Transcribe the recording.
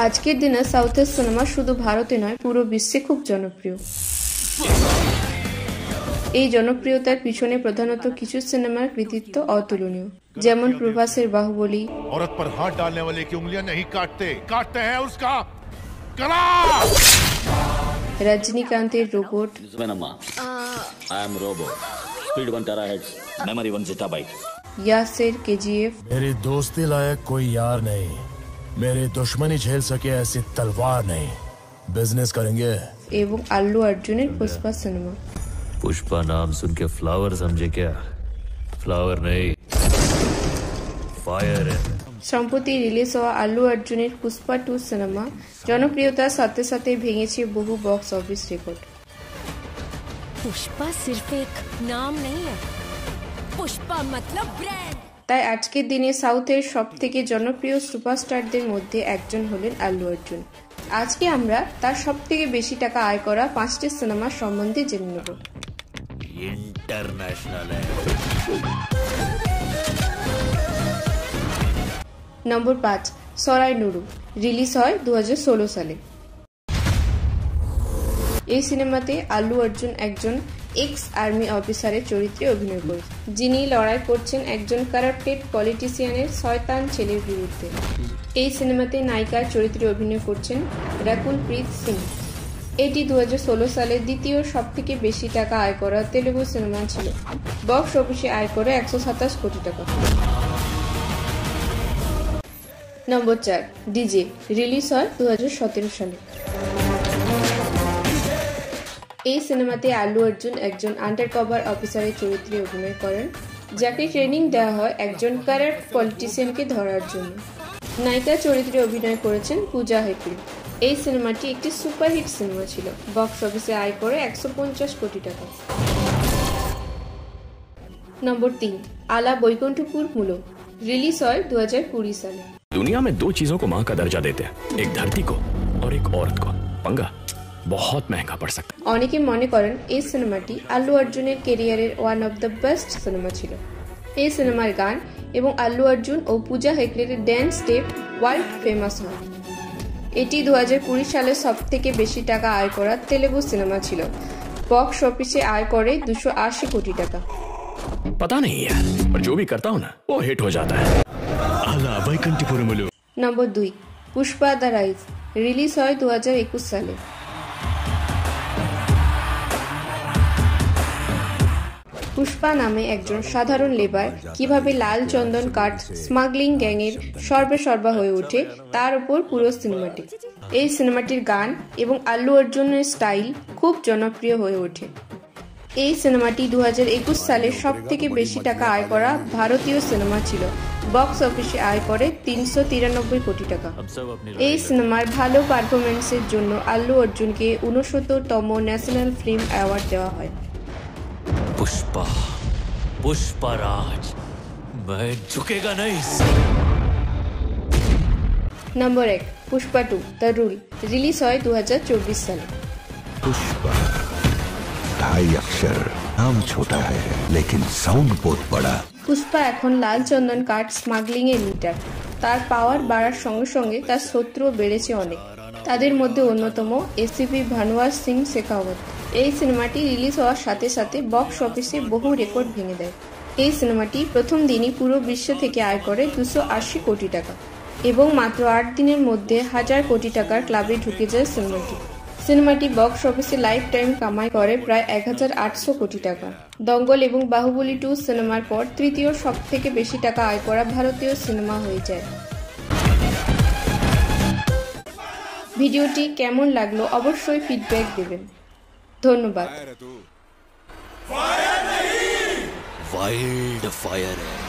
আজকের দিনে সাউথের সিনেমা শুধু ভারতে নয় পুরো বিশ্বে খুব জনপ্রিয়। এই জনপ্রিয়তার পিছনে প্রধানত কিছু সিনেমার কৃতিত্ব অতুলনীয়, যেমন প্রভাসের বাহুবলী, औरत पर हाथ डालने वाले की उंगलियां नहीं काटते, काटते हैं उसका गला। রজনীকান্তের robot, I am Robo. Speed 1 terahertz, memory 1 zettabyte. ইয়াসের কেজিএফ, मेरी दोस्ती लायक कोई यार नहीं, मेरी दुश्मनी झेल सके ऐसी तलवार नहीं, बिजनेस करेंगे। এবং আল্লু অর্জুনের পুষ্পা সিনেমা। पुष्पा नाम सुन के फ्लावर समझे क्या? फ्लावर नहीं, फायर है। সম্প্রতি রিলিজ হওয়া আল্লু অর্জুনের পুষ্পা 2 সিনেমা জনপ্রিয়তার সাথে সাথে ভেঙেছে বহু বক্স অফিস রেকর্ড। पुष्पा सिर्फ एक नाम नहीं है, पुष्पा मतलब ब्रांड। তাই আজকের দিনে সাউথের সবথেকে জনপ্রিয় সুপারস্টারদের মধ্যে একজন হলেন আল্লু অর্জুন। আজকে আমরা তার সবথেকে বেশি টাকা আয় করা 5টি সিনেমার সম্বন্ধে জেনে নেব। इंटरनेशनल है। নম্বর 5, সরাই নুরু, রিলিজ হয় 2016 সালে। এই সিনেমাতে আল্লু অর্জুন একজন এক্স আর্মি অফিসারের চরিত্রে অভিনয় করেছেন, যিনি লড়াই করছেন একজন কারাপ্টেড পলিটিশিয়ানের শয়তান ছেলের বিরুদ্ধে। এই সিনেমাতে নায়িকার চরিত্রে অভিনয় করছেন রাকুল প্রীত সিং। এটি 2016 সালের দ্বিতীয় সবথেকে বেশি টাকা আয় করা তেলুগু সিনেমা ছিল। বক্স অফিসে আয় করে 127 কোটি টাকা। নম্বর 4, ডিজে, রিলিজ হয় 2017 সালে। এই সিনেমাতে আল্লু অর্জুন একজন আন্ডারকভার অফিসারের চরিত্রে অভিনয় করেন, যাকে ট্রেনিং দেওয়া হয় একজন কারাপ্ট পলিটিশিয়ানকে ধরার জন্য। নায়িকা চরিত্রে অভিনয় করেছেন পূজা হেগড়ে। এই সিনেমাটি একটি সুপারহিট সিনেমা ছিল। বক্স অফিসে আয় করে 150 কোটি টাকা। নম্বর 3, আলা বৈকুণ্ঠপুর মূলো, রিলিজ হয় 2020 সালে। दुनिया में 2 चीजों को मां का दर्जा देते हैं, एक धरती को और एक औरत को। पंगा बहुत महंगा पड़ सकता है। অনেকে মনে করেন এই সিনেমাটি আল্লু অর্জুনের কেরিয়ারের one of the best cinema ছিল। এই সিনেমার গান এবং আল্লু অর্জুন ও পূজা হেগড়ের ড্যান্স স্টেপ ওয়ার্ল্ড ফেমাস হয়। এটি 2020 সালে সবথেকে বেশি টাকা আয় করা তেলুগু সিনেমা ছিল। বক্স অফিসে আয় করে 280 কোটি টাকা। पता नहीं यार, पर जो भी करता हूँ ना वो हिट हो जाता है। आला वैकुंठपुर मुलु। নম্বর 2, পুষ্পা দ্য রাইজ, রিলিজ হয় 2021 সালে। পুষ্পা নামে একজন সাধারণ লেবার কিভাবে লাল চন্দন কাঠ স্মাগলিং গ্যাংয়ের সর্বেসর্বা হয়ে ওঠে তার উপর পুরো সিনেমাটি। এই সিনেমাটির গান এবং আল্লু অর্জুনের স্টাইল খুব জনপ্রিয় হয়ে ওঠে। এই সিনেমাটি 2021 সালে সবথেকে বেশি টাকা আয় করা ভারতীয় সিনেমা ছিল। বক্স অফিসে আয় করে 393 কোটি টাকা। এই সিনেমার ভালো পারফরমেন্সের জন্য আল্লু অর্জুনকে 69তম ন্যাশনাল ফিল্ম অ্যাওয়ার্ড দেওয়া হয়। पुष्पा, पुष्पा राज, मैं झुकेगा नहीं। নম্বর 1, পুষ্পা 2, দ্য রুল, রিলিজ হয় 2024 সালে। पुष्पा 2.5 अक्षर, नाम छोटा है लेकिन साउंड बहुत बड़ा। পুষ্পা এখন লাল চন্দন কাঠ স্মাগলিং এর লিডার। তার পাওয়ার বাড়ার সঙ্গে সঙ্গে তার শত্রুও বেড়েছে অনেক। তাদের মধ্যে অন্যতম এসিপি ভানুয়ার সিং শেখাওয়াত। এই সিনেমাটি রিলিজ হওয়ার সাথে সাথে বক্স অফিসে বহু রেকর্ড ভেঙে দেয়। এই সিনেমাটি প্রথম দিনই পুরো বিশ্ব থেকে আয় করে 280 কোটি টাকা এবং মাত্র 8 দিনের মধ্যে 1000 কোটি টাকার ক্লাবে ঢুকে যায় সিনেমাটি। সিনেমাটি বক্স অফিসে লাইফ টাইম কামাই করে প্রায় 1800 কোটি টাকা। দঙ্গল এবং বাহুবলী 2 সিনেমার পর তৃতীয় সবথেকে বেশি টাকা আয় করা ভারতীয় সিনেমা হয়ে যায়। ভিডিওটি কেমন লাগলো অবশ্যই ফিডব্যাক দেবেন। ধন্যবাদ। वाइल्ड फायर है।